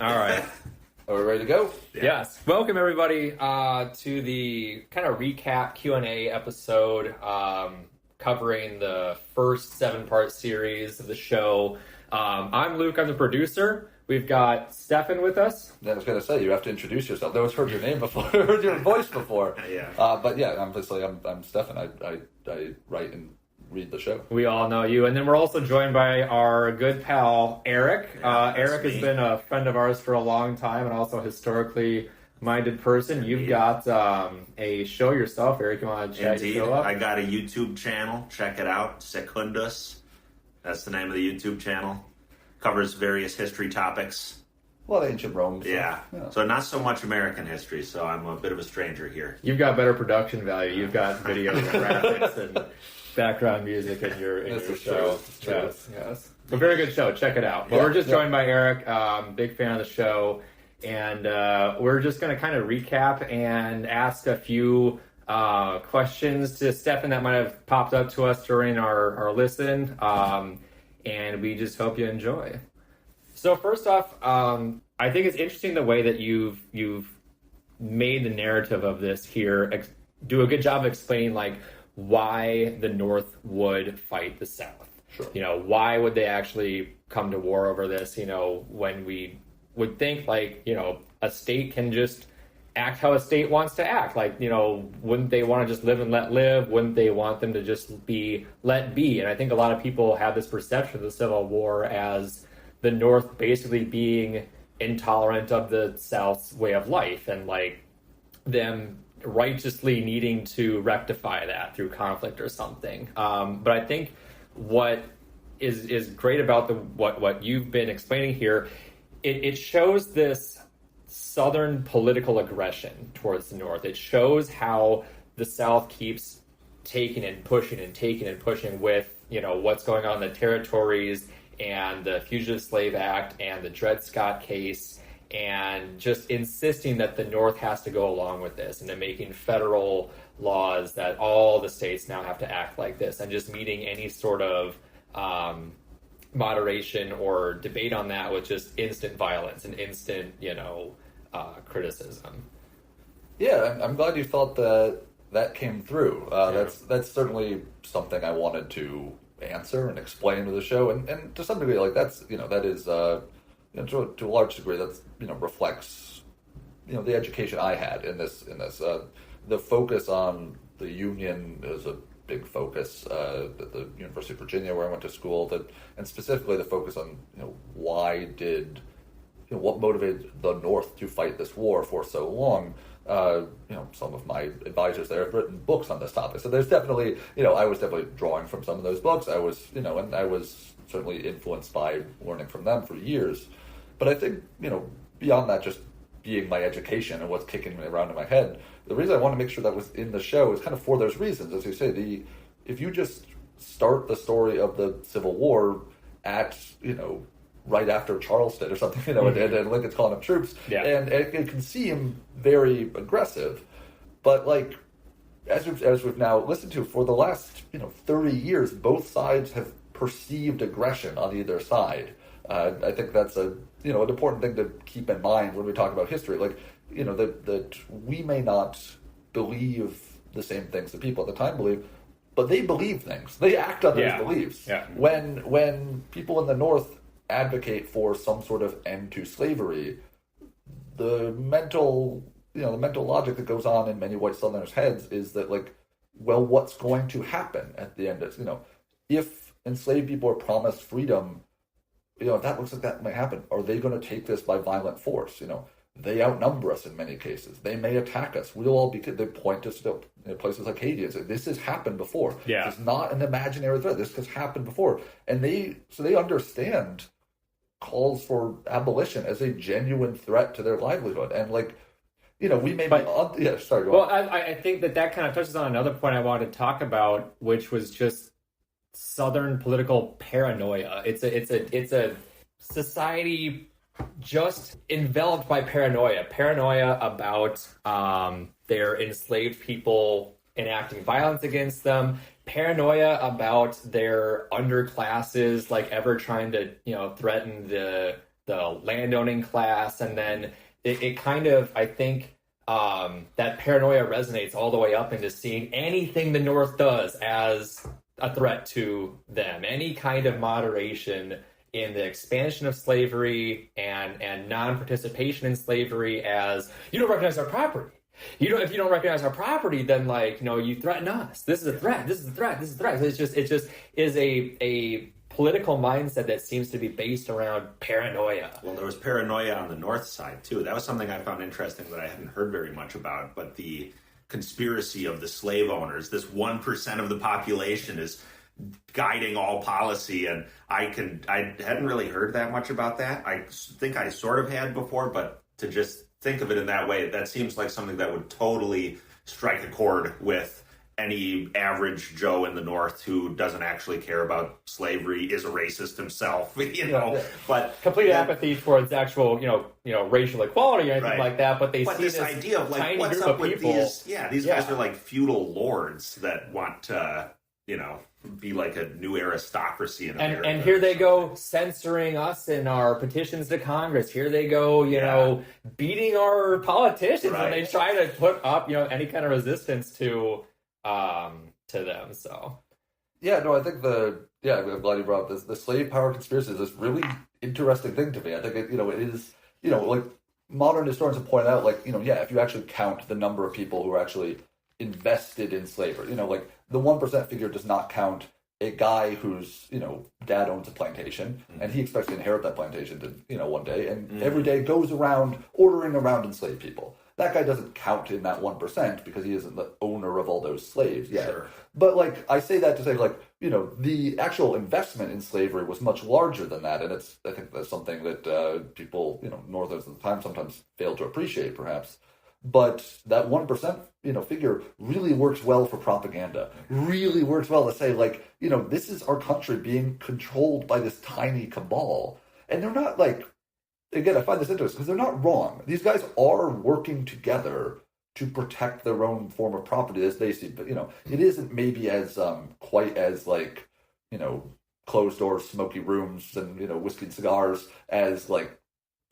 All right. Are we ready to go? Yeah. Yes. Welcome everybody to the kind of recap Q&A episode covering the first 7-part series of the show. I'm Luke. I'm the producer. We've got Stefan with us. I was going to say, you have to introduce yourself. I always heard your name before, heard your voice before. Yeah. But yeah, obviously I'm Stefan. I write and read the show. We all know you. And then we're also joined by our good pal, Erik. Erik has been a friend of ours for a long time and also historically minded person. You've got a show yourself, Erik. You want to chat your show up? I got a YouTube channel. Check it out. Secundus. That's the name of the YouTube channel. Covers various history topics. A lot of ancient Rome. Yeah. So not so much American history, so I'm a bit of a stranger here. You've got better production value. You've got videos and graphics and background music in your show. Yes. A very good show. Check it out. But we're just joined by Erik. Big fan of the show. And we're just going to kind of recap and ask a few questions to Stefan that might have popped up to us during our listen. And we just hope you enjoy. So first off, I think it's interesting the way that you've made the narrative of this here. Do a good job of explaining like why the North would fight the South. Sure. You know, why would they actually come to war over this? You know, when we would think like, you know, a state can just act how a state wants to act. Like, you know, wouldn't they want to just live and let live? Wouldn't they want them to just be let be? And I think a lot of people have this perception of the Civil War as the North basically being intolerant of the South's way of life and like them righteously needing to rectify that through conflict or something. But I think what is great about what you've been explaining here, it shows this Southern political aggression towards the North. It shows how the South keeps taking and pushing with, you know, what's going on in the territories and the Fugitive Slave Act and the Dred Scott case, and just insisting that the North has to go along with this and then making federal laws that all the states now have to act like this and just meeting any sort of moderation or debate on that with just instant violence and instant, you know, criticism. Yeah, I'm glad you felt that came through. That's certainly something I wanted to answer and explain to the show, and to some degree, like that is to a large degree that's reflects the education I had in this. The focus on the Union is a big focus at the University of Virginia, where I went to school. And specifically the focus on what motivated the North to fight this war for so long. Some of my advisors there have written books on this topic. So there's definitely, I was definitely drawing from some of those books. I was, and I was certainly influenced by learning from them for years. But I think, beyond that just being my education and what's kicking around in my head, the reason I want to make sure that was in the show is kind of for those reasons. As you say, if you just start the story of the Civil War at, right after Charleston or something, and Lincoln's calling up troops, and it can seem very aggressive, but like as we've now listened to for the last 30 years, both sides have perceived aggression on either side. I think that's an important thing to keep in mind when we talk about history. Like that we may not believe the same things that people at the time believe, but they believe things. They act on those beliefs. Yeah. When people in the North advocate for some sort of end to slavery, the mental logic that goes on in many white Southerners' heads is that what's going to happen at the end? If enslaved people are promised freedom, that looks like that might happen. Are they going to take this by violent force? They outnumber us in many cases. They may attack us. We'll all be. They point us to places like Haiti. This has happened before. Yeah. This is not an imaginary threat. This has happened before, and they understand calls for abolition as a genuine threat to their livelihood. And we may be. Sorry. Go on. I think that kind of touches on another point I wanted to talk about, which was just Southern political paranoia. It's a society just enveloped by paranoia about their enslaved people enacting violence against them, paranoia about their underclasses ever trying to threaten the the landowning class, and then it kind of, I think, that paranoia resonates all the way up into seeing anything the North does as a threat to them. Any kind of moderation in the expansion of slavery and non-participation in slavery as, you don't recognize our property. If you don't recognize our property, then you threaten us. This is a threat. This is a threat. This is a threat. So it just is a political mindset that seems to be based around paranoia. Well, there was paranoia on the North side too. That was something I found interesting that I hadn't heard very much about. But the conspiracy of the slave owners, this 1% of the population is guiding all policy, and I hadn't really heard that much about that. I think I sort of had before, but to just think of it in that way, that seems like something that would totally strike a chord with any average Joe in the North who doesn't actually care about slavery, is a racist himself, but complete apathy towards actual, racial equality or anything like that. But they see this idea of like, what's up with these? Yeah, these guys are like feudal lords that want to, be like a new aristocracy in America. And here they go censoring us in our petitions to Congress. Here they go, beating our politicians when they try to put up, any kind of resistance to them. So I think I'm glad you brought up this. The slave power conspiracy is this really interesting thing to me. I think it is, like modern historians have pointed out, if you actually count the number of people who are actually invested in slavery, like the 1% figure does not count a guy whose, dad owns a plantation and he expects to inherit that plantation to, one day, and every day goes around ordering around enslaved people. That guy doesn't count in that 1% because he isn't the owner of all those slaves yet. Sure. But I say that to say the actual investment in slavery was much larger than that. And I think that's something that people, Northerners at the time sometimes fail to appreciate perhaps. But that 1%, figure really works well for propaganda, really works well to say this is our country being controlled by this tiny cabal. And they're not again, I find this interesting because they're not wrong. These guys are working together to protect their own form of property as they see. But, it isn't maybe as quite as closed doors, smoky rooms and, whiskey and cigars as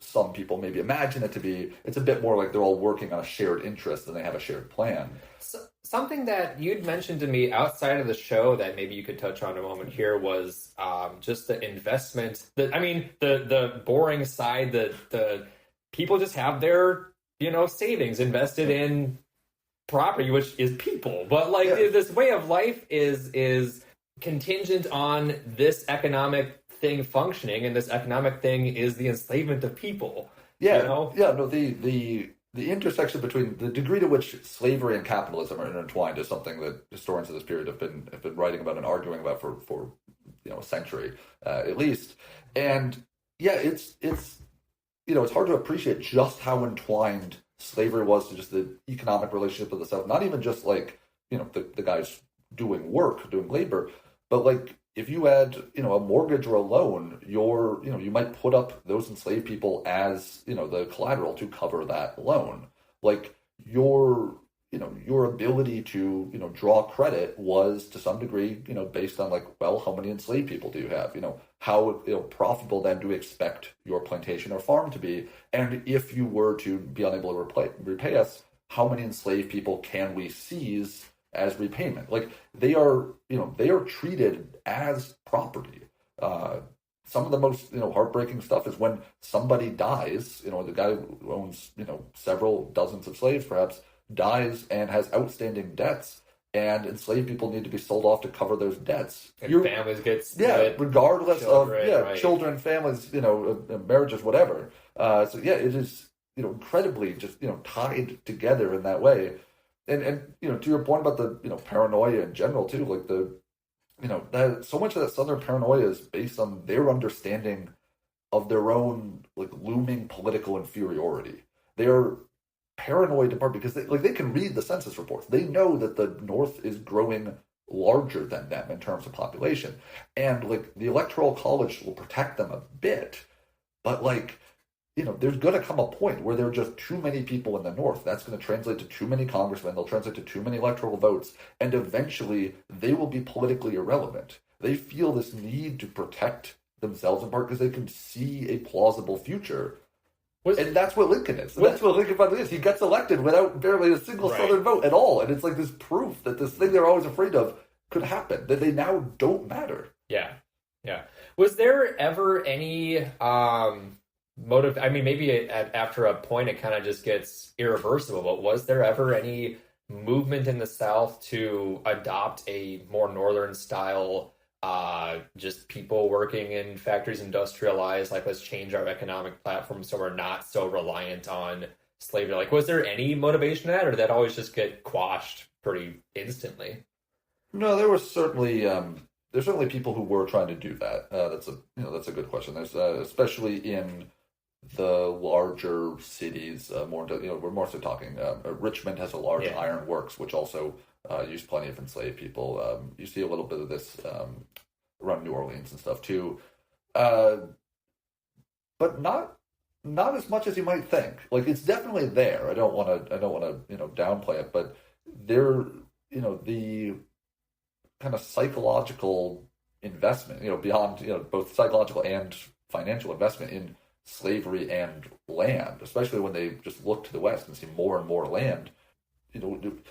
some people maybe imagine it to be. It's a bit more like they're all working on a shared interest and they have a shared plan. So, something that you'd mentioned to me outside of the show that maybe you could touch on a moment here was just the investment. The boring side, the people just have their, savings invested in property, which is people. But this way of life is contingent on this economic thing functioning, and this economic thing is the enslavement of people. The intersection between the degree to which slavery and capitalism are intertwined is something that historians of this period have been writing about and arguing about for a century at least. And it's hard to appreciate just how entwined slavery was to just the economic relationship of the South. Not even just the guys doing labor, but if you had, a mortgage or a loan, you might put up those enslaved people as, the collateral to cover that loan. Your ability to, draw credit was to some degree, based on how many enslaved people do you have? How profitable then do we expect your plantation or farm to be? And if you were to be unable to repay us, how many enslaved people can we seize as repayment? They are treated as property. Some of the most heartbreaking stuff is when somebody dies. The guy who owns several dozens of slaves perhaps dies and has outstanding debts, and enslaved people need to be sold off to cover those debts. And families get split, regardless children, of children, families, marriages, whatever. It is incredibly just tied together in that way. And to your point about the paranoia in general too, that so much of that Southern paranoia is based on their understanding of their own looming political inferiority. They are paranoid in part because they can read the census reports. They know that the North is growing larger than them in terms of population, and the Electoral College will protect them a bit, but there's going to come a point where there are just too many people in the North. That's going to translate to too many congressmen. They'll translate to too many electoral votes. And eventually, they will be politically irrelevant. They feel this need to protect themselves in part because they can see a plausible future. Was, and that's what Lincoln is. That's what Lincoln finally is. He gets elected without barely a single Southern vote at all. And it's like this proof that this thing they're always afraid of could happen, that they now don't matter. Yeah. Yeah. Was there ever any motive? I mean, maybe after a point it kind of just gets irreversible, but was there ever any movement in the South to adopt a more Northern style, just people working in factories, industrialized, like let's change our economic platform so we're not so reliant on slavery? Like, was there any motivation to that, or did that always just get quashed pretty instantly? No, there was certainly there's certainly people who were trying to do that. That's a good question. There's especially in the larger cities, we're more so talking. Richmond has a large iron works, which also used plenty of enslaved people. You see a little bit of this around New Orleans and stuff too, but not as much as you might think. Like, it's definitely there. I don't want to downplay it, but there, the kind of psychological investment, beyond both psychological and financial investment in slavery and land, especially when they just look to the West and see more and more land.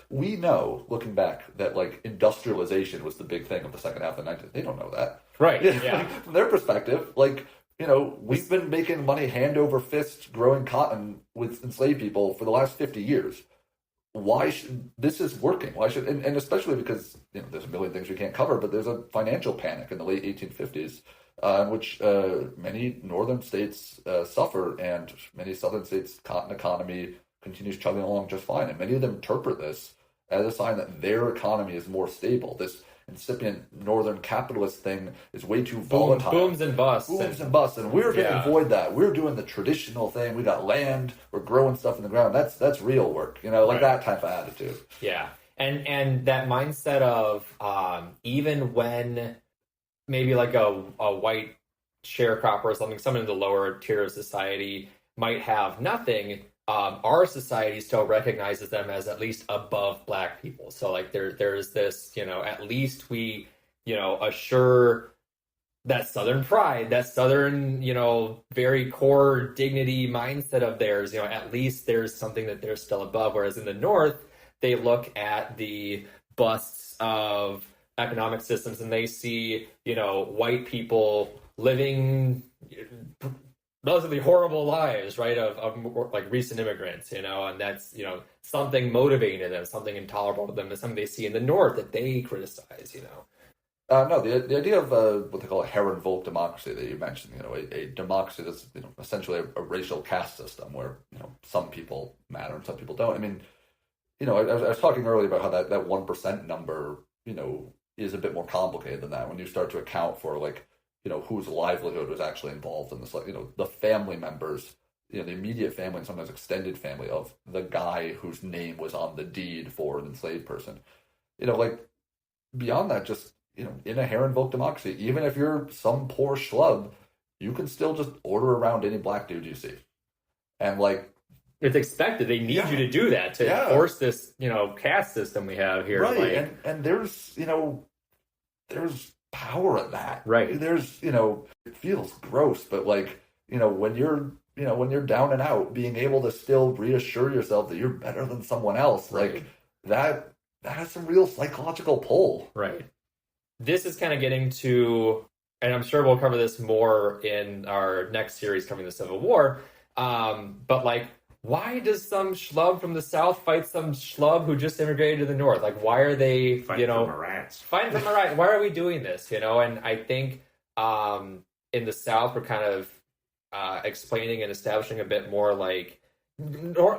We know, looking back, that like industrialization was the big thing of the second half of the 19th. They don't know that, right? Yeah. Like, from their perspective, we've been making money hand over fist, growing cotton with enslaved people for the last 50 years. Why should this is working? Why should and especially because there's a million things we can't cover, but there's a financial panic in the late 1850s. In which many northern states suffer, and many southern states' cotton economy continues chugging along just fine. And many of them interpret this as a sign that their economy is more stable. This incipient northern capitalist thing is way too volatile. Booms and busts. And we're going to avoid that. We're doing the traditional thing. We got land. We're growing stuff in the ground. That's real work. That type of attitude. Yeah. And that mindset of even when maybe like a white sharecropper or something, someone in the lower tier of society might have nothing, our society still recognizes them as at least above Black people. So like there's this, at least we, assure that Southern pride, that Southern, very core dignity mindset of theirs, at least there's something that they're still above. Whereas in the North, they look at the busts of economic systems and they see, white people living relatively horrible lives, right, of like recent immigrants, and that's, something motivating to them, something intolerable to them, is something they see in the North that they criticize, No, the idea of what they call a Herrenvolk democracy that you mentioned, a democracy that's essentially a racial caste system where some people matter and some people don't. I mean, I was talking earlier about how that 1% number, is a bit more complicated than that when you start to account for whose livelihood was actually involved in this, the family members, the immediate family and sometimes extended family of the guy whose name was on the deed for an enslaved person. Beyond that, just in a Herrenvolk democracy, even if you're some poor schlub, you can still just order around any Black dude you see. And it's expected. They need you to do that to enforce this, caste system we have here. Right. And there's, there's power in that. Right. There's, it feels gross, but when you're down and out, being able to still reassure yourself that you're better than someone else, that has some real psychological pull. Right. This is kind of getting to, and I'm sure we'll cover this more in our next series covering the Civil War, but why does some schlub from the South fight some schlub who just immigrated to the North? Why are they, fighting for my rights? Fighting for my rights. Why are we doing this? And I think in the South, we're kind of explaining and establishing a bit more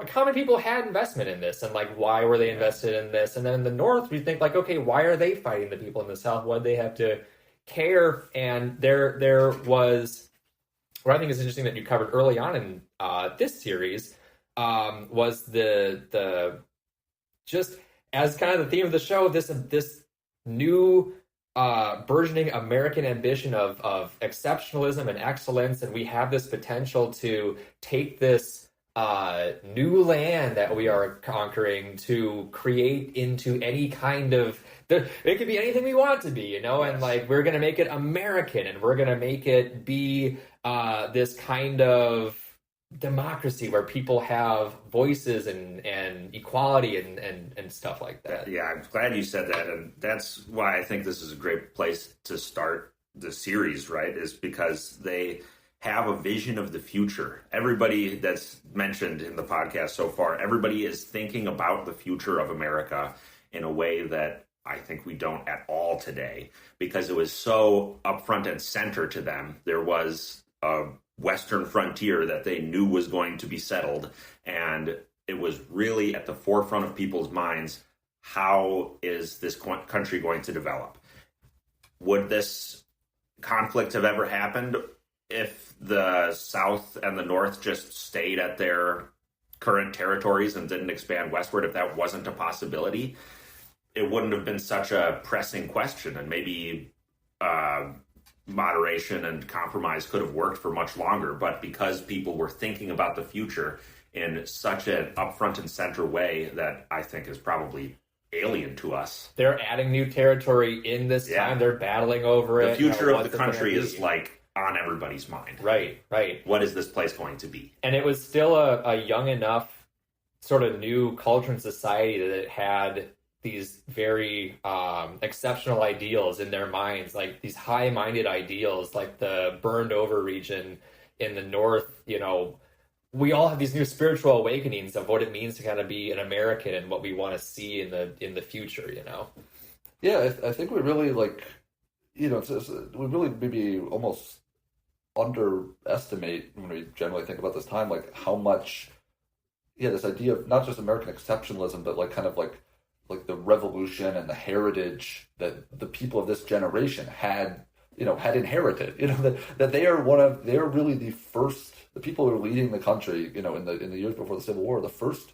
common people had investment in this, and why were they invested in this? And then in the North, we think okay, why are they fighting the people in the South? Why do they have to care? And there was, what I think is interesting that you covered early on in this series, was the just as kind of the theme of the show, this new burgeoning American ambition of exceptionalism and excellence, and we have this potential to take this new land that we are conquering to create into any kind of. It could be anything we want it to be, you know, and like we're gonna make it American, and we're gonna make it be this kind of democracy where people have voices and equality and stuff like that. Yeah, I'm glad you said that, and that's why I think this is a great place to start the series, right? Is because they have a vision of the future. Everybody that's mentioned in the podcast so far, everybody is thinking about the future of America in a way that I think we don't at all today, because it was so upfront and center to them. There was a Western frontier that they knew was going to be settled, and it was really at the forefront of people's minds. How is this country going to develop? Would this conflict have ever happened if the South and the North just stayed at their current territories and didn't expand westward? If that wasn't a possibility, it wouldn't have been such a pressing question, and maybe moderation and compromise could have worked for much longer. But because people were thinking about the future in such an upfront and center way that I think is probably alien to us. They're adding new territory in this time. They're battling over it. The future of the country is like on everybody's mind. Right. What is this place going to be? And it was still a young enough sort of new culture and society that it had these very exceptional ideals in their minds, like these high-minded ideals, like the burned over region in the North. You know, we all have these new spiritual awakenings of what it means to kind of be an American and what we want to see in the future, you know? Yeah, I think we really we really maybe almost underestimate when we generally think about this time, like how much, this idea of not just American exceptionalism, but like kind of like the revolution and the heritage that the people of this generation had inherited, that they're really the people who are leading the country, in the years before the Civil War, the first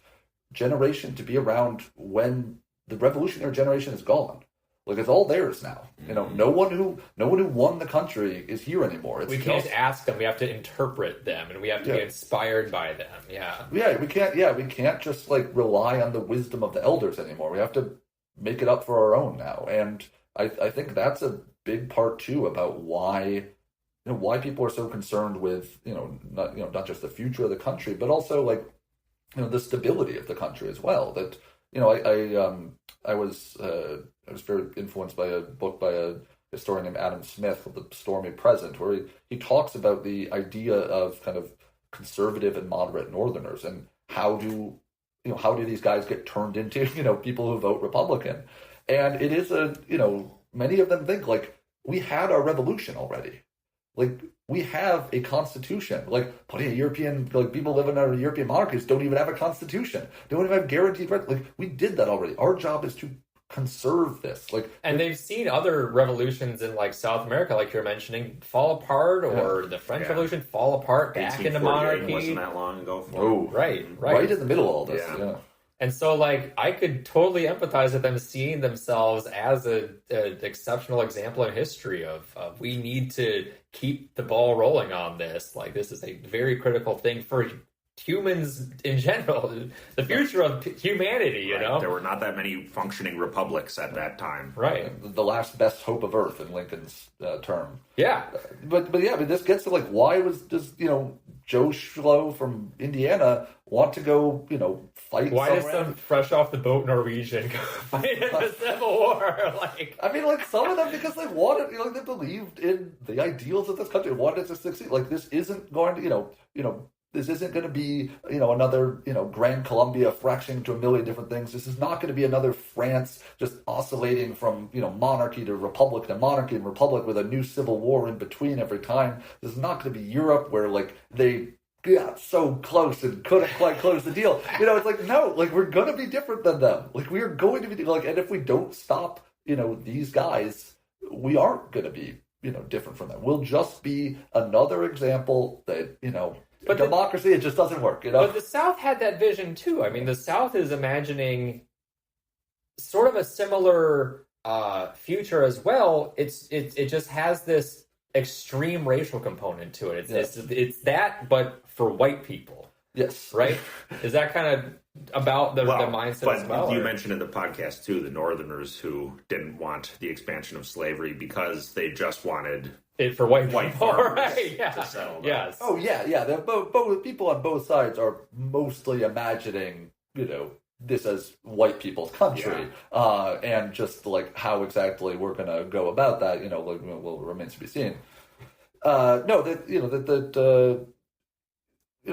generation to be around when the revolutionary generation is gone. Like, it's all theirs now. No one who won the country is here anymore. We can't ask them. We have to interpret them, and we have to be inspired by them. Yeah, we can't just like rely on the wisdom of the elders anymore. We have to make it up for our own now. And I think that's a big part too about why people are so concerned with not just the future of the country, but also like the stability of the country as well. That I was very influenced by a book by a historian named Adam Smith called The Stormy Present, where he talks about the idea of kind of conservative and moderate Northerners, and how do these guys get turned into people who vote Republican. And it is many of them think like, we had our revolution already. Like, we have a constitution. Like, plenty of European, people living in European monarchies don't even have a constitution. They don't even have guaranteed rights. Like, we did that already. Our job is to conserve this. And they've seen other revolutions in like South America, like you're mentioning, fall apart, or the French Revolution fall apart back into monarchy. Wasn't that long ago. Right in the middle of all this. Yeah. And so, like, I could totally empathize with them seeing themselves as an exceptional example in history of we need to keep the ball rolling on this. Like, this is a very critical thing for humans in general, the future of humanity, you know? There were not that many functioning republics at that time. Right. The last best hope of Earth in Lincoln's term. Yeah. But this gets to, like, why does Joe Schlo from Indiana want to go, fight Why somewhere? does some fresh off the boat Norwegian go fight in the Civil War? Some of them, because they wanted, they believed in the ideals of this country, wanted it to succeed. Like, this isn't going to, this isn't going to be, another, Grand Columbia fracturing to a million different things. This is not going to be another France just oscillating from, monarchy to republic to monarchy and republic with a new civil war in between every time. This is not going to be Europe where, like, they got so close and couldn't quite close the deal. It's like, no, like, we're going to be different than them. Like, we are going to be, like, and if we don't stop, these guys, we aren't going to be, different from them. We'll just be another example that, but democracy, it just doesn't work, But the South had that vision too. I mean, the South is imagining sort of a similar future as well. It just has this extreme racial component to it. It's that, but for white people. Yes. Right? Is that kind of about the mindset but as well? You mentioned in the podcast, too, the Northerners who didn't want the expansion of slavery because they just wanted it for white white people, farmers right? Yeah. to settle down. Yes. Oh, yeah. Both people on both sides are mostly imagining, this as white people's country, and just like how exactly we're going to go about that, will remains to be seen. No,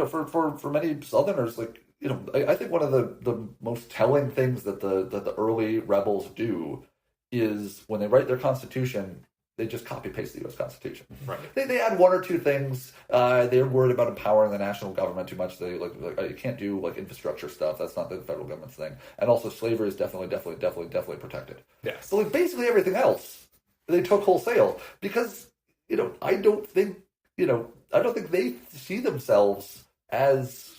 for many Southerners, I think one of the most telling things that the early rebels do is when they write their Constitution, they just copy paste the U.S. Constitution. Right. They add one or two things. They're worried about empowering the national government too much. They you can't do infrastructure stuff. That's not the federal government's thing. And also, slavery is definitely protected. Yes. So basically everything else they took wholesale because I don't think they see themselves as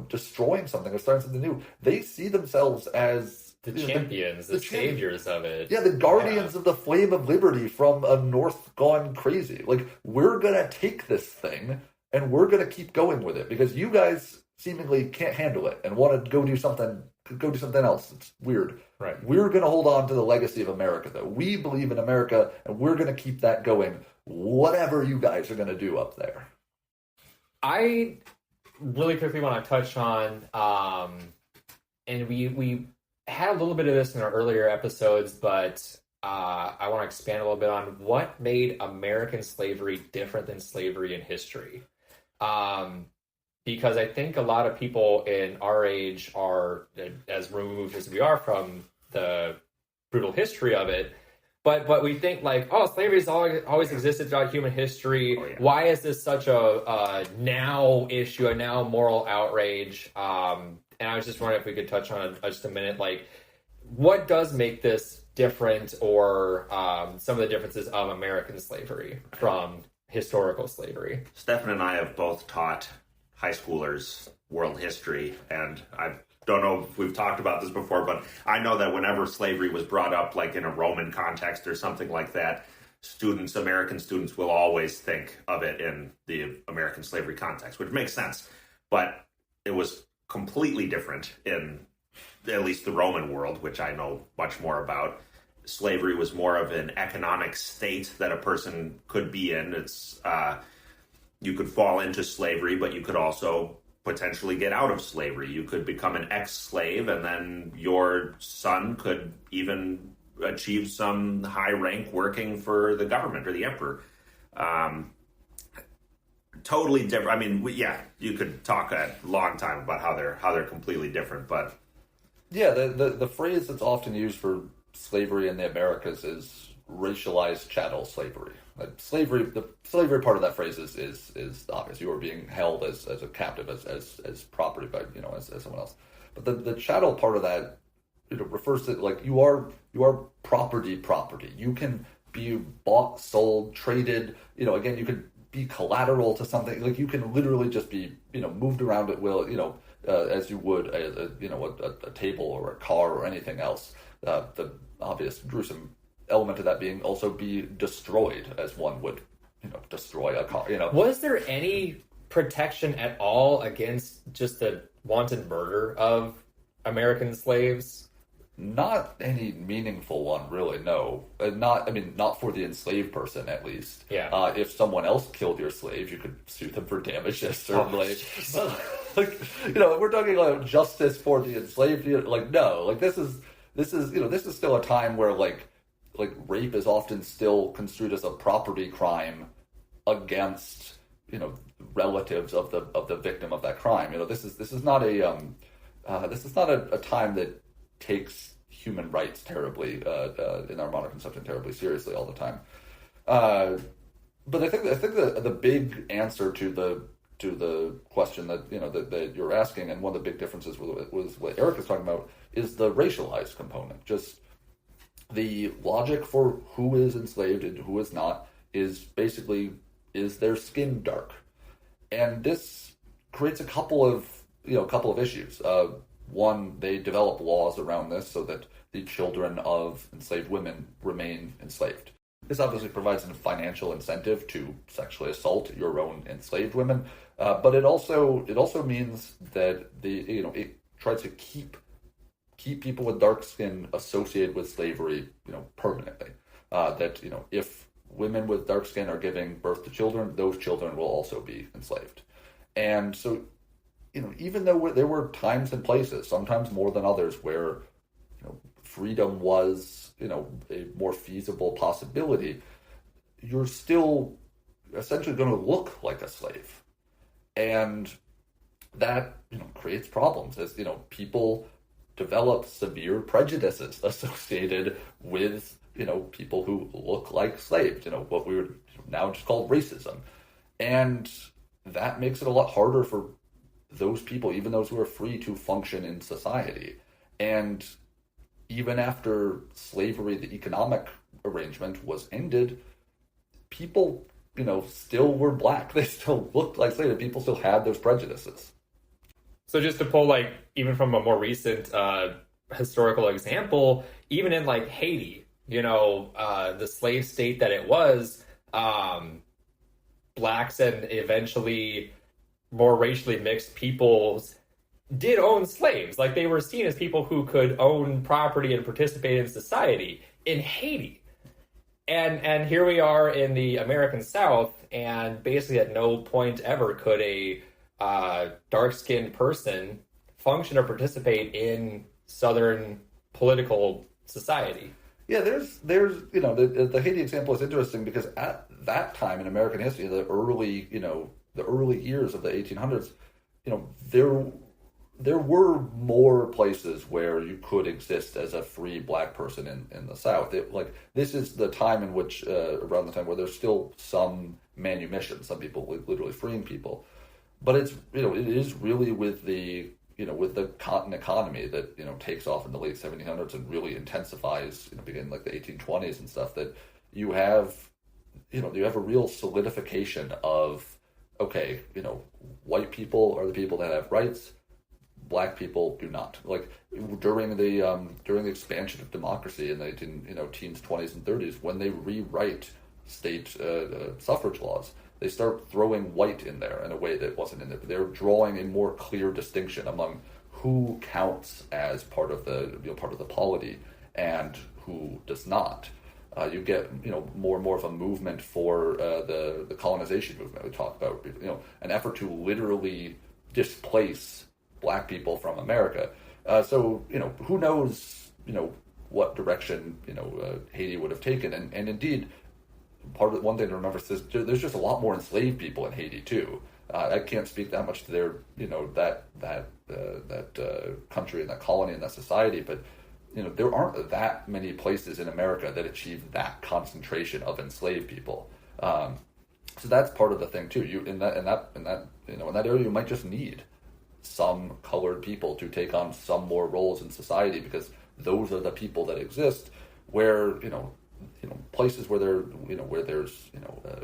destroying something or starting something new. They see themselves as the champions, the saviors of it. Yeah, the guardians of the flame of liberty from a North gone crazy. We're going to take this thing and we're going to keep going with it because you guys seemingly can't handle it and want to go do something else. It's weird. Right. We're going to hold on to the legacy of America, though. We believe in America and we're going to keep that going, whatever you guys are going to do up there. I really quickly want to touch on, and we had a little bit of this in our earlier episodes, but I want to expand a little bit on what made American slavery different than slavery in history. Because I think a lot of people in our age are as removed as we are from the brutal history of it. But we think slavery's always existed throughout human history. Oh, yeah. Why is this such a now issue, a now moral outrage? And I was just wondering if we could touch on just a minute, what does make this different, or some of the differences of American slavery from historical slavery? Stefan and I have both taught high schoolers world history, and I don't know if we've talked about this before, but I know that whenever slavery was brought up, in a Roman context or something like that, American students will always think of it in the American slavery context, which makes sense. But it was completely different in at least the Roman world, which I know much more about. Slavery was more of an economic state that a person could be in. It's you could fall into slavery, but you could also potentially get out of slavery. You could become an ex-slave, and then your son could even achieve some high rank working for the government or the emperor. Totally different. I mean, you could talk a long time about how they're completely different, but yeah, the phrase that's often used for slavery in the Americas is racialized chattel slavery. The slavery part of that phrase is obvious. You are being held as a captive, as property by as someone else. But the chattel part of that refers to you are property. You can be bought, sold, traded. Again, you could be collateral to something. You can literally just be moved around at will. As you would a table or a car or anything else. The obvious gruesome element of that being also be destroyed as one would destroy a car. Was there any protection at all against just the wanton murder of American slaves? Not any meaningful one, really. No, not for the enslaved person, at least. Yeah. If someone else killed your slave, you could sue them for damages, certainly. We're talking about justice for the enslaved. No, this is still a time where rape is often still construed as a property crime against relatives of the victim of that crime. This is not a time that takes human rights terribly in our modern conception terribly seriously all the time. But I think the big answer to the question that you're asking, and one of the big differences with what Erik is talking about, is the racialized component. Just the logic for who is enslaved and who is not is basically, is their skin dark? And this creates a couple of issues. One, they develop laws around this so that the children of enslaved women remain enslaved. This obviously provides a financial incentive to sexually assault your own enslaved women, but it also means that it tries to keep people with dark skin associated with slavery, permanently. That if women with dark skin are giving birth to children, those children will also be enslaved. And so, even though there were times and places, sometimes more than others, where freedom was a more feasible possibility, you're still essentially going to look like a slave, and that creates problems as people develop severe prejudices associated with people who look like slaves, what we would now just call racism. And that makes it a lot harder for those people, even those who are free, to function in society. And even after slavery, the economic arrangement, was ended, people, still were black. They still looked like slaves. People still had those prejudices. So just to pull, even from a more recent historical example, even in Haiti, the slave state that it was, blacks and eventually more racially mixed peoples did own slaves. They were seen as people who could own property and participate in society in Haiti. And here we are in the American South, and basically at no point ever could a dark-skinned person function or participate in Southern political society. Yeah, there's the Haiti example is interesting because at that time in American history, the early years of the 1800s, there were more places where you could exist as a free black person in the South. This is the time in which around the time where there's still some manumission, some people literally freeing people, but it is really with the cotton economy that takes off in the late 1700s and really intensifies beginning the 1820s and stuff, that you have a real solidification of, okay, white people are the people that have rights, black people do not. During the expansion of democracy in the teens, 20s, and 30s, when they rewrite state suffrage laws, they start throwing white in there in a way that wasn't in there. They're drawing a more clear distinction among who counts as part of the polity and who does not. You get more and more of a movement for the colonization movement. We talked about an effort to literally displace black people from America. So who knows what direction Haiti would have taken, and indeed. One thing to remember is there's just a lot more enslaved people in Haiti too. I can't speak that much to their that country and that colony and that society, but there aren't that many places in America that achieve that concentration of enslaved people. So that's part of the thing too. You in that area, you might just need some colored people to take on some more roles in society, because those are the people that exist. Where places where there's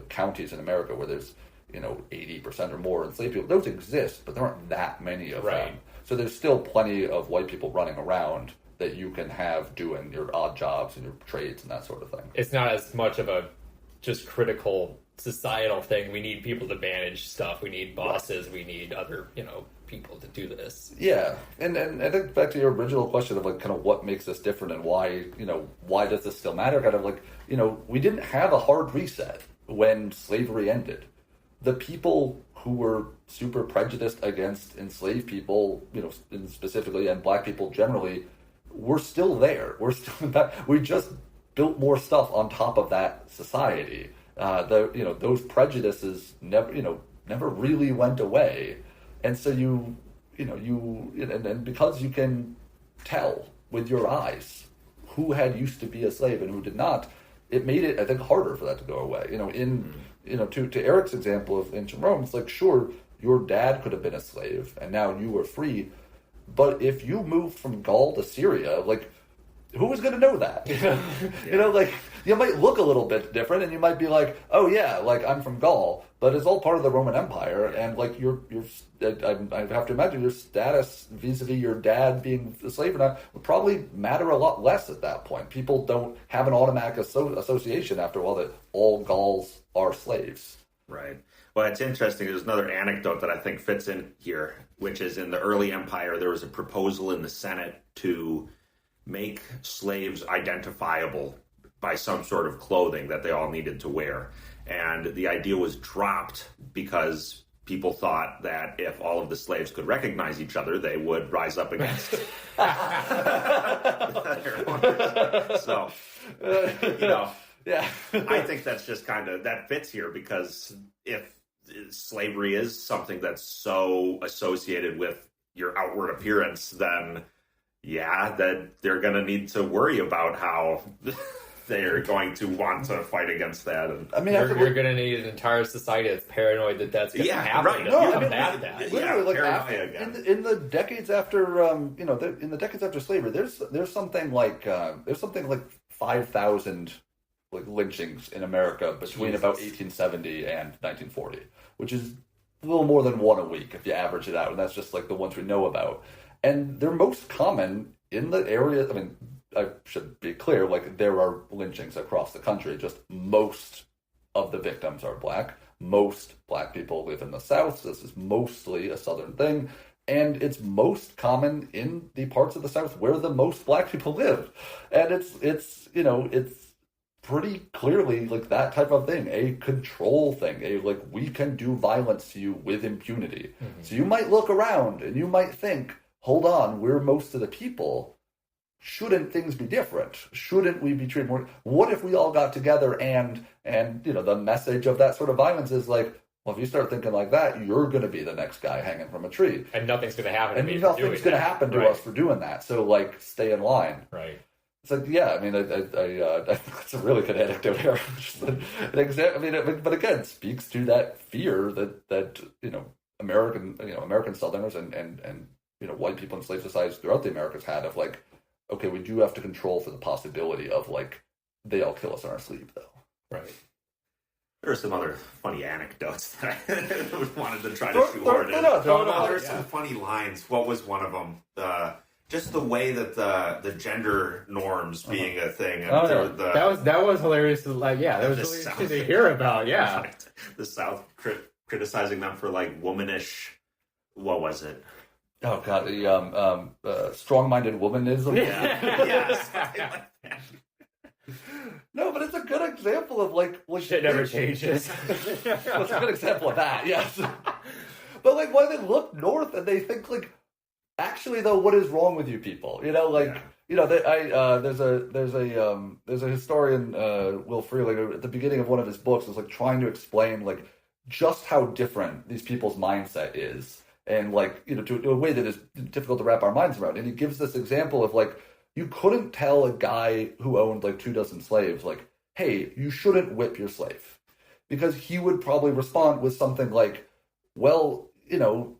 counties in America where there's 80% or more enslaved people, those exist, but there aren't that many of them. So there's still plenty of white people running around that you can have doing your odd jobs and your trades and that sort of thing. It's not as much of a just critical societal thing. We need people to manage stuff. We need bosses. Right. We need other people to do this. Yeah, and I think back to your original question of kind of what makes us different and why does this still matter? Kind of we didn't have a hard reset when slavery ended. The people who were super prejudiced against enslaved people, specifically, and black people generally, were still there. We're still that. We just built more stuff on top of that society. Those prejudices never really went away. And so and because you can tell with your eyes who had used to be a slave and who did not, it made it, I think, harder for that to go away. To Erik's example of ancient Rome, it's sure, your dad could have been a slave and now you were free, but if you moved from Gaul to Syria, who was going to know that? You know, like, you might look a little bit different, and you might be like, oh yeah, like I'm from Gaul, but it's all part of the Roman Empire, and like I have to imagine your status vis-a-vis your dad being a slave or not would probably matter a lot less at that point. People don't have an automatic association after a while that all Gauls are slaves. Right. Well, it's interesting. There's another anecdote that I think fits in here, which is in the early empire, there was a proposal in the Senate to make slaves identifiable by some sort of clothing that they all needed to wear. And the idea was dropped because people thought that if all of the slaves could recognize each other, they would rise up against their owners. So, you know, yeah, I think that's just that fits here, because if slavery is something that's so associated with your outward appearance, then that they're going to need to worry about how they're going to want to fight against that. And I mean, you're going to need an entire society that's paranoid that's going to happen. Right. No, in the decades after, in the decades after slavery, there's something like 5,000 like lynchings in America between about 1870 and 1940, which is a little more than one a week if you average it out, and that's just like the ones we know about. And they're most common in the area. I mean, I should be clear, like, there are lynchings across the country, just most of the victims are black. Most black people live in the South. This is mostly a Southern thing. And it's most common in the parts of the South where the most black people live. And it's pretty clearly like that type of thing, a control thing, like, we can do violence to you with impunity. Mm-hmm. So you might look around and you might think, hold on, we're most of the people. Shouldn't things be different? Shouldn't we be treated more? What if we all got together and the message of that sort of violence is like, well, if you start thinking like that, you're going to be the next guy hanging from a tree. And nothing's going to happen to me. And nothing's going to happen to us for doing that. So, like, stay in line. Right. It's like, yeah, I mean, I it's a really good anecdote here. But again, it speaks to that fear that American Southerners and white people in slave societies throughout the Americas had of like, okay, we do have to control for the possibility of like they all kill us on our sleeve, though. Right. There are some other funny anecdotes that I wanted to try to shoehorn in. There are some funny lines. What was one of them? Just the way that the gender norms being a thing. And that was hilarious. Like, that was really interesting to hear about. Yeah, right. The South criticizing them for like womanish. What was it? Oh God, the strong-minded womanism. Yes. No, but it's a good example of like shit never changes. It's a good example of that. Yes, but like why they look north and they think like, actually though, what is wrong with you people? There's a historian, Will Freeling, at the beginning of one of his books was like trying to explain like just how different these people's mindset is. And like, to a way that is difficult to wrap our minds around. And he gives this example of like, you couldn't tell a guy who owned like 24 slaves, like, hey, you shouldn't whip your slave. Because he would probably respond with something like, well,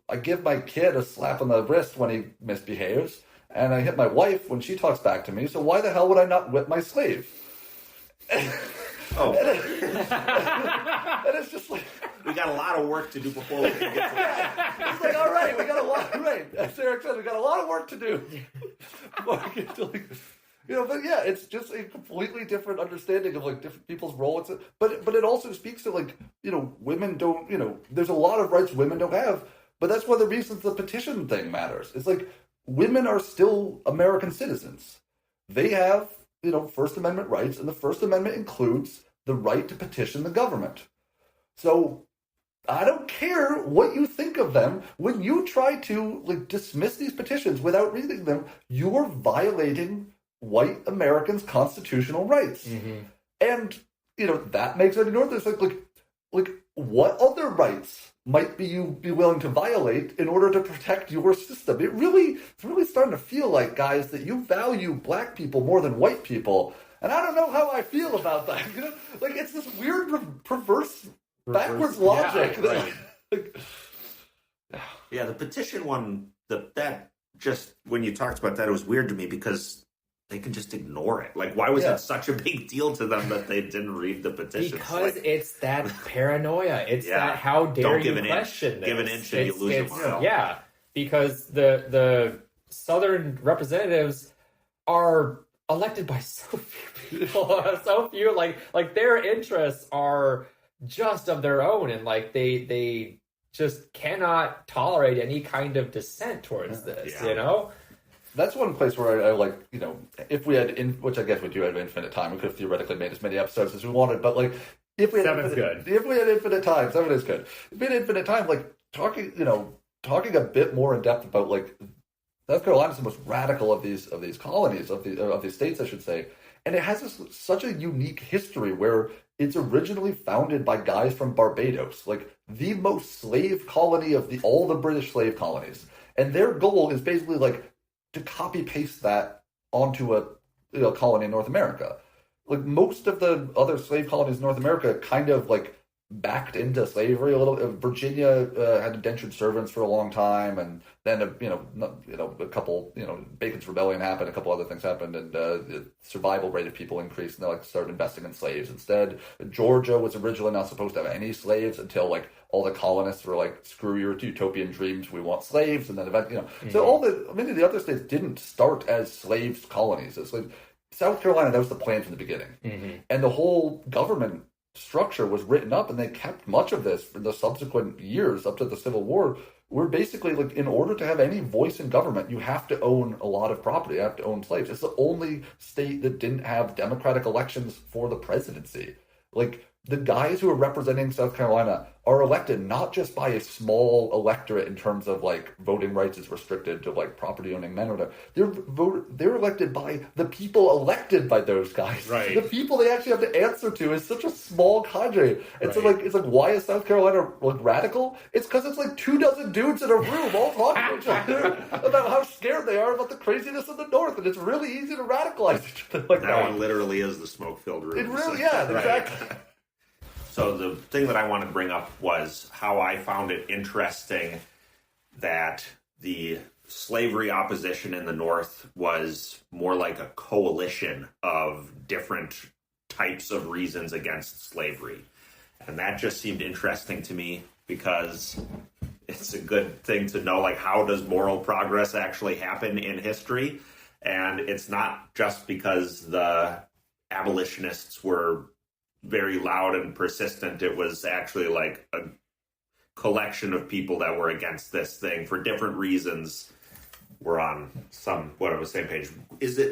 I give my kid a slap on the wrist when he misbehaves, and I hit my wife when she talks back to me, so why the hell would I not whip my slave? Oh. And it's just like, we got a lot of work to do before we can get to that. It's like, all right, we got a lot. Right, as Erik said, we got a lot of work to do before we get to like, But yeah, it's just a completely different understanding of like different people's roles. But it also speaks to like women don't there's a lot of rights women don't have. But that's one of the reasons the petition thing matters. It's like women are still American citizens. They have First Amendment rights, and the First Amendment includes the right to petition the government. So I don't care what you think of them. When you try to like dismiss these petitions without reading them, you're violating white Americans' constitutional rights. Mm-hmm. And that makes it ignored. There's like what other rights might you be willing to violate in order to protect your system? It's really starting to feel like, guys, that you value black people more than white people. And I don't know how I feel about that. Like it's this weird perverse backwards logic. Yeah, right. Yeah, the petition one, that just when you talked about that, it was weird to me because they can just ignore it. Like, why was it such a big deal to them that they didn't read the petition? Because like, it's that paranoia. It's that how dare you question this. Give an inch and you lose a mile. Yeah, because the Southern representatives are elected by so few people, so few. Like their interests are just of their own, and like they just cannot tolerate any kind of dissent towards this. You know. That's one place where I like, you know, if we had, which I guess we do have infinite time, we could have theoretically made as many episodes as we wanted, but like, if we had infinite time, 7 is good. If we had infinite time, like, talking a bit more in depth about, like, South Carolina is the most radical of these colonies, of these states, I should say, and it has such a unique history where it's originally founded by guys from Barbados, like, the most slave colony of all the British slave colonies, and their goal is basically, like, to copy paste that onto a colony in North America. Like most of the other slave colonies in North America kind of like backed into slavery a little. Virginia had indentured servants for a long time, and then a couple Bacon's Rebellion happened, a couple other things happened, and the survival rate of people increased, and they like started investing in slaves instead. Georgia was originally not supposed to have any slaves until like all the colonists were like, screw your utopian dreams, we want slaves, and then so many of the other states didn't start as slaves colonies. It's like South Carolina, that was the plan from the beginning, and the whole government structure was written up, and they kept much of this for the subsequent years up to the Civil War. Where basically, like, in order to have any voice in government, you have to own a lot of property. You have to own slaves. It's the only state that didn't have democratic elections for the presidency. Like, the guys who are representing South Carolina are elected not just by a small electorate in terms of, like, voting rights is restricted to, like, property-owning men or whatever. They're elected by the people elected by those guys. Right. The people they actually have to answer to is such a small cadre. And so, like, it's like, why is South Carolina, like, radical? It's because it's, like, 24 dudes in a room all talking to each other about how scared they are about the craziness of the North. And it's really easy to radicalize each other like that. That one literally is the smoke-filled room. It really, exactly. So the thing that I wanted to bring up was how I found it interesting that the slavery opposition in the North was more like a coalition of different types of reasons against slavery. And that just seemed interesting to me because it's a good thing to know, like, how does moral progress actually happen in history? And it's not just because the abolitionists were very loud and persistent. It was actually like a collection of people that were against this thing for different reasons. We're on the same page.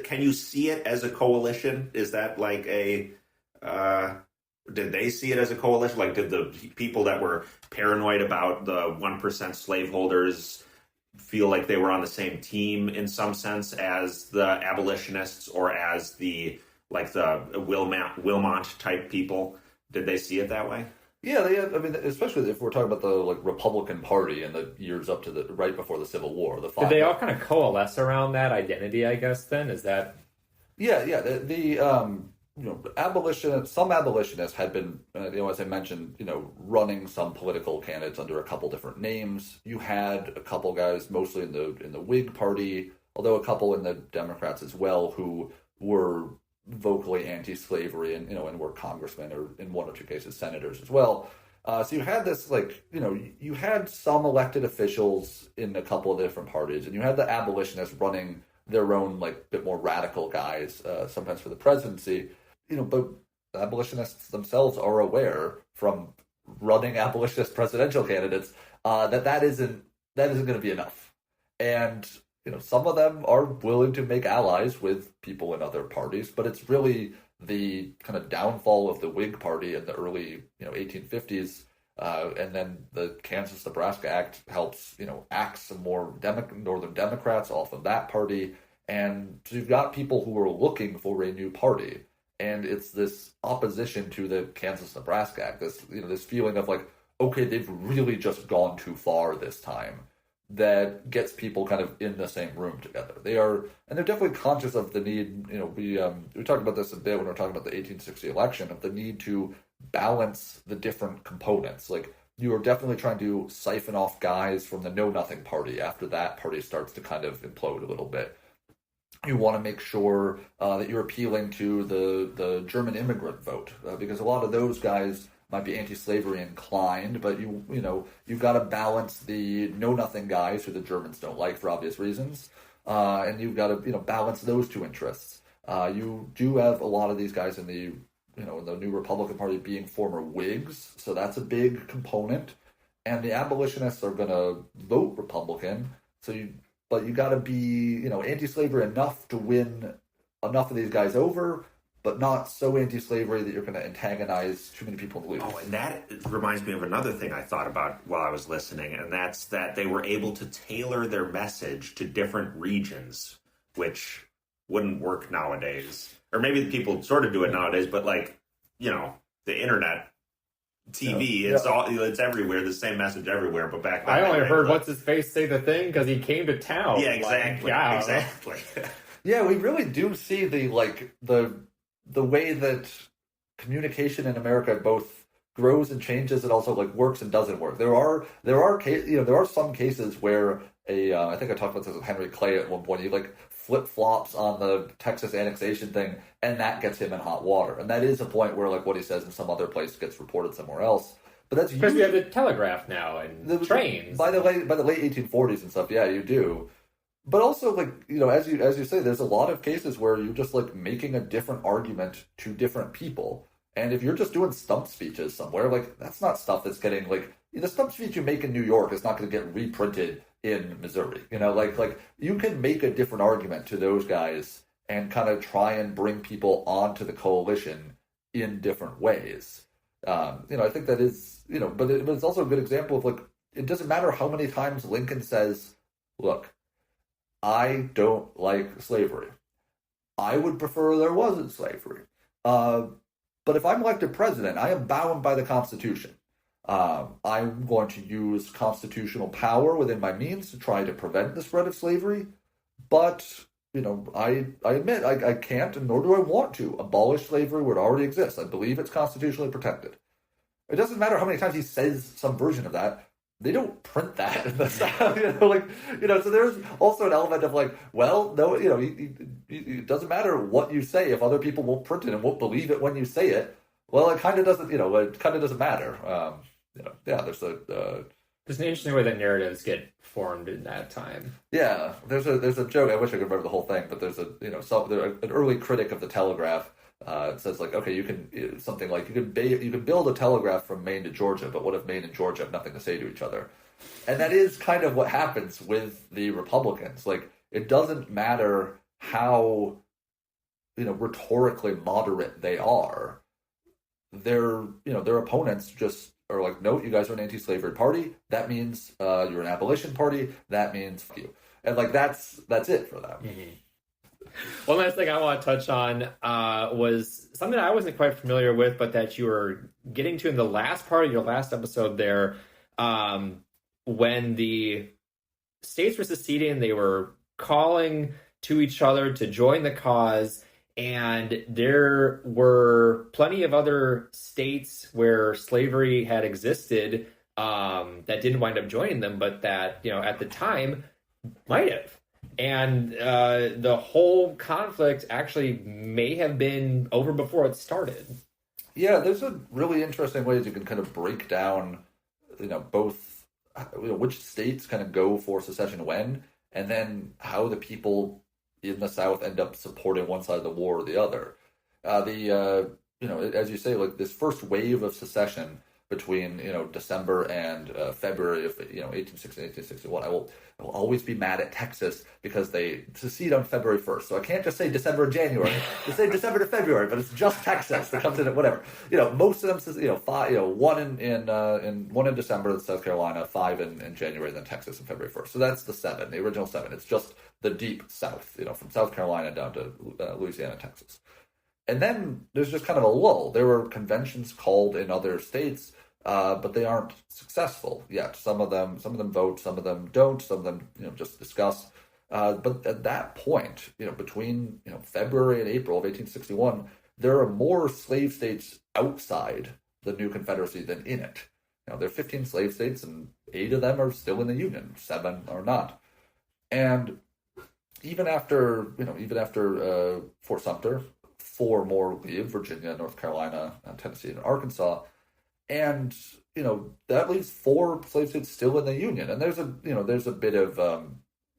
Can you see it as a coalition? Is that like did they see it as a coalition? Like, did the people that were paranoid about the 1% slaveholders feel like they were on the same team in some sense as the abolitionists or as the Wilmot type people? Did they see it that way? Yeah, I mean, especially if we're talking about the like Republican Party in the years up to right before the Civil War. Did they all kind of coalesce around that identity? I guess then is that. Yeah. Some abolitionists had been, as I mentioned, running some political candidates under a couple different names. You had a couple guys, mostly in the Whig Party, although a couple in the Democrats as well, who were vocally anti-slavery and were congressmen or in one or two cases senators as well. So you had this you had some elected officials in a couple of different parties, and you had the abolitionists running their own like bit more radical guys, sometimes for the presidency. But the abolitionists themselves are aware from running abolitionist presidential candidates that isn't going to be enough, and some of them are willing to make allies with people in other parties, but it's really the kind of downfall of the Whig Party in the early, 1850s, and then the Kansas-Nebraska Act helps, axe some more Northern Democrats off of that party, and so you've got people who are looking for a new party, and it's this opposition to the Kansas-Nebraska Act, this feeling of like, okay, they've really just gone too far this time, that gets people kind of in the same room together. They're definitely conscious of the need, we talked about this a bit when we were talking about the 1860 election, of the need to balance the different components. Like, you are definitely trying to siphon off guys from the Know Nothing Party after that party starts to kind of implode a little bit. you want to make sure that you're appealing to the German immigrant vote, because a lot of those guys might be anti-slavery inclined, but you've got to balance the know-nothing guys who the Germans don't like for obvious reasons, and you've got to balance those two interests. You do have a lot of these guys in the New Republican Party being former Whigs, so that's a big component, and the abolitionists are going to vote Republican, but you got to be anti-slavery enough to win enough of these guys over, but not so anti-slavery that you're going to antagonize too many people and lose. Oh, and that reminds me of another thing I thought about while I was listening, and that's that they were able to tailor their message to different regions, which wouldn't work nowadays. Or maybe the people sort of do it nowadays, but the internet, TV, it's everywhere, the same message everywhere, but back then... I only heard what's-his-face say the thing because he came to town. Yeah, exactly. Exactly. Yeah, we really do see the way that communication in America both grows and changes, and also works and doesn't work. There are some cases where I think I talked about this with Henry Clay at one point. He flip-flops on the Texas annexation thing, and that gets him in hot water. And that is a point where what he says in some other place gets reported somewhere else. But that's because we have the telegraph now and trains. By the late 1840s and stuff, yeah, you do. But also, as you say, there's a lot of cases where you're just making a different argument to different people. And if you're just doing stump speeches somewhere, that's not stuff that's getting the stump speech you make in New York is not going to get reprinted in Missouri. You can make a different argument to those guys and kind of try and bring people onto the coalition in different ways. I think that is, but it's also a good example of it doesn't matter how many times Lincoln says, look, I don't like slavery. I would prefer there wasn't slavery. But if I'm elected president, I am bound by the Constitution. I'm going to use constitutional power within my means to try to prevent the spread of slavery. But, I admit I can't, and nor do I want to, abolish slavery where it already exists. I believe it's constitutionally protected. It doesn't matter how many times he says some version of that. They don't print that in the South, so there's also an element of no, it doesn't matter what you say if other people won't print it and won't believe it when you say it. Well, it kind of doesn't, it kind of doesn't matter. There's an interesting way that narratives get formed in that time. Yeah, there's a joke. I wish I could remember the whole thing, but there's an early critic of the Telegraph. It says okay, you can something you can build a telegraph from Maine to Georgia, but what if Maine and Georgia have nothing to say to each other? And that is kind of what happens with the Republicans. It doesn't matter how rhetorically moderate they are. Their opponents just are no, you guys are an anti-slavery party. That means you're an abolition party. That means fuck you. And that's it for them. Mm-hmm. One last thing I want to touch on was something I wasn't quite familiar with, but that you were getting to in the last part of your last episode there. When the states were seceding, they were calling to each other to join the cause, and there were plenty of other states where slavery had existed that didn't wind up joining them, but that, at the time might have. And the whole conflict actually may have been over before it started. Yeah, there's a really interesting ways you can kind of break down, both which states kind of go for secession when, and then how the people in the South end up supporting one side of the war or the other. As you say, this first wave of secession between December and February of 1860 and 1861. I will always be mad at Texas because they secede on February 1st. So I can't just say December and January. Just say December to February, but it's just Texas that comes in at whatever. Most of them, one in December in South Carolina, 5 in January, then Texas in February 1st. So that's the 7, the original 7. It's just the deep South, from South Carolina down to Louisiana, Texas. And then there's just kind of a lull. There were conventions called in other states, but they aren't successful yet. Some of them vote, some of them don't, some of them just discuss. But at that point, between February and April of 1861, there are more slave states outside the new Confederacy than in it. There are 15 slave states, and 8 of them are still in the Union. 7 are not. And even after Fort Sumter, 4 more leave: Virginia, North Carolina, Tennessee, and Arkansas, and that leaves 4 slave states still in the Union. And there's a bit of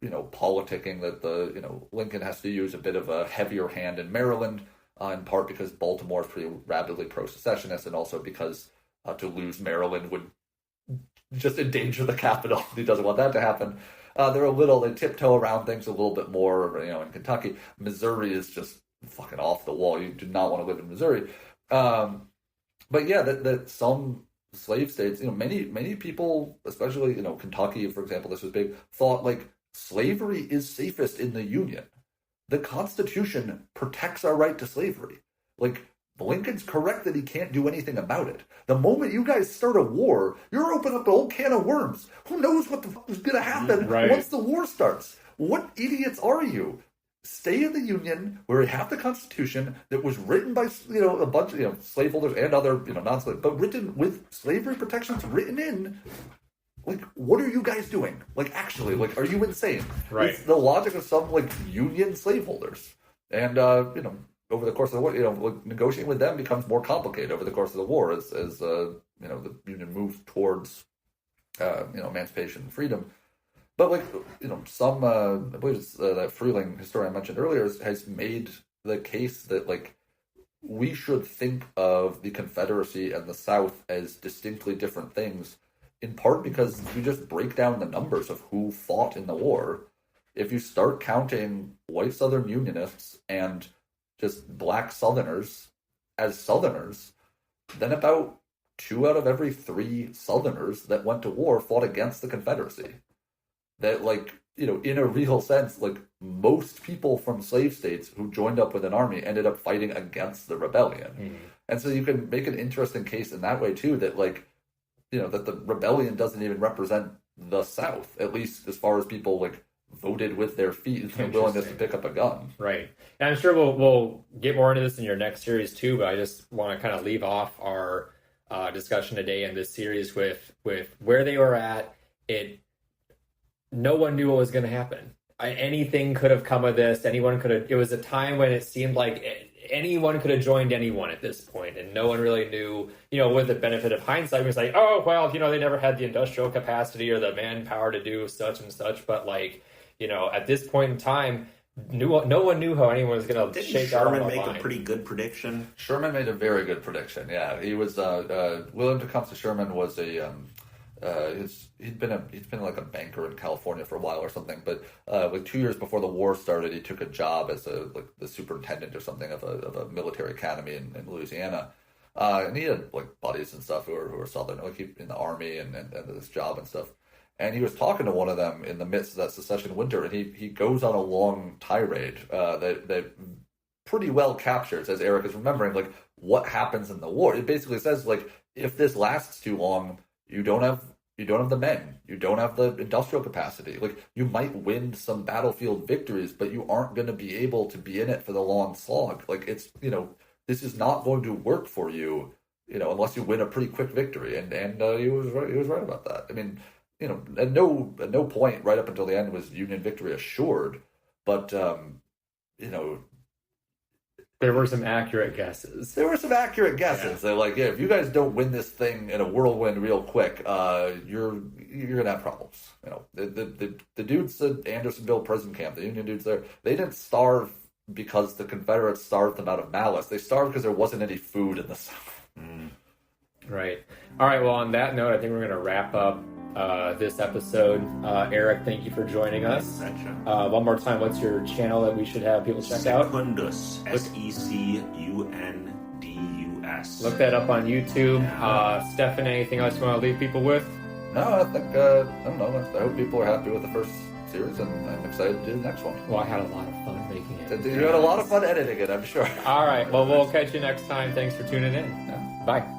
politicking that Lincoln has to use a bit of a heavier hand in Maryland, in part because Baltimore is pretty rapidly pro-secessionist, and also because to lose Maryland would just endanger the capital. He doesn't want that to happen. They tiptoe around things a little bit more, in Kentucky. Missouri is just fucking off the wall. You do not want to live in Missouri. But yeah, that some slave states, many people, especially, Kentucky, for example, this was big, thought like slavery is safest in the Union. The Constitution protects our right to slavery. Like, Lincoln's correct that he can't do anything about it. The moment you guys start a war, you're opening up a whole can of worms. Who knows what the fuck is going to happen once the war starts? What idiots are you? Stay in the Union where you have the Constitution that was written by a bunch of slaveholders and other non-slave, but written with slavery protections written in. Like, what are you guys doing? Like, actually, like, are you insane? Right. It's the logic of some Union slaveholders, and over the course of the war, negotiating with them becomes more complicated over the course of the war as the Union moves towards emancipation and freedom. But some I believe it's that Freeling historian I mentioned earlier has made the case that we should think of the Confederacy and the South as distinctly different things, in part because if you just break down the numbers of who fought in the war, if you start counting white Southern Unionists and just black Southerners as Southerners, then about 2 out of every 3 Southerners that went to war fought against the Confederacy. That, in a real sense, most people from slave states who joined up with an army ended up fighting against the rebellion. Mm-hmm. And so you can make an interesting case in that way, too, that, that the rebellion doesn't even represent the South, at least as far as people, voted with their feet and their willingness to pick up a gun. Right. And I'm sure we'll get more into this in your next series too, but I just want to kind of leave off our discussion today in this series with where they were at. No one knew what was going to happen. Anything could have come of this. It was a time when it seemed like anyone could have joined anyone at this point, and no one really knew, with the benefit of hindsight, it was like, oh, well, they never had the industrial capacity or the manpower to do such and such, but at this point in time, no one knew how anyone was going to shake out. Didn't Sherman make a pretty good prediction? Sherman made a very good prediction. Yeah, he was William Tecumseh Sherman was he'd been a banker in California for a while or something, but 2 years before the war started, he took a job as the superintendent or something of a military academy in Louisiana, and he had buddies and stuff who were Southern, in the army and this job and stuff. And he was talking to one of them in the midst of that secession winter, and he goes on a long tirade that pretty well captures, as Erik is remembering, what happens in the war. It basically says, if this lasts too long, you don't have the men, you don't have the industrial capacity. You might win some battlefield victories, but you aren't going to be able to be in it for the long slog. It's this is not going to work for you, unless you win a pretty quick victory. And he was right about that. I mean, at no point right up until the end was Union victory assured, but there were some accurate guesses. Yeah. They're if you guys don't win this thing in a whirlwind real quick, you're gonna have problems. The dudes at Andersonville prison camp, the Union dudes there, they didn't starve because the Confederates starved them out of malice. They starved because there wasn't any food in the South. Mm. Right. All right. Well, on that note, I think we're gonna wrap up this episode. Erik, thank you for joining us. One more time, what's your channel that we should have people check out? Secundus, Secundus. Look that up on YouTube. Stefan, anything else you want to leave people with? No, I think, I don't know. I hope people are happy with the first series, and I'm excited to do the next one. Well, I had a lot of fun making it. You had a lot of fun editing it, I'm sure. All right. Well, we'll catch you next time. Thanks for tuning in. Yeah. Bye.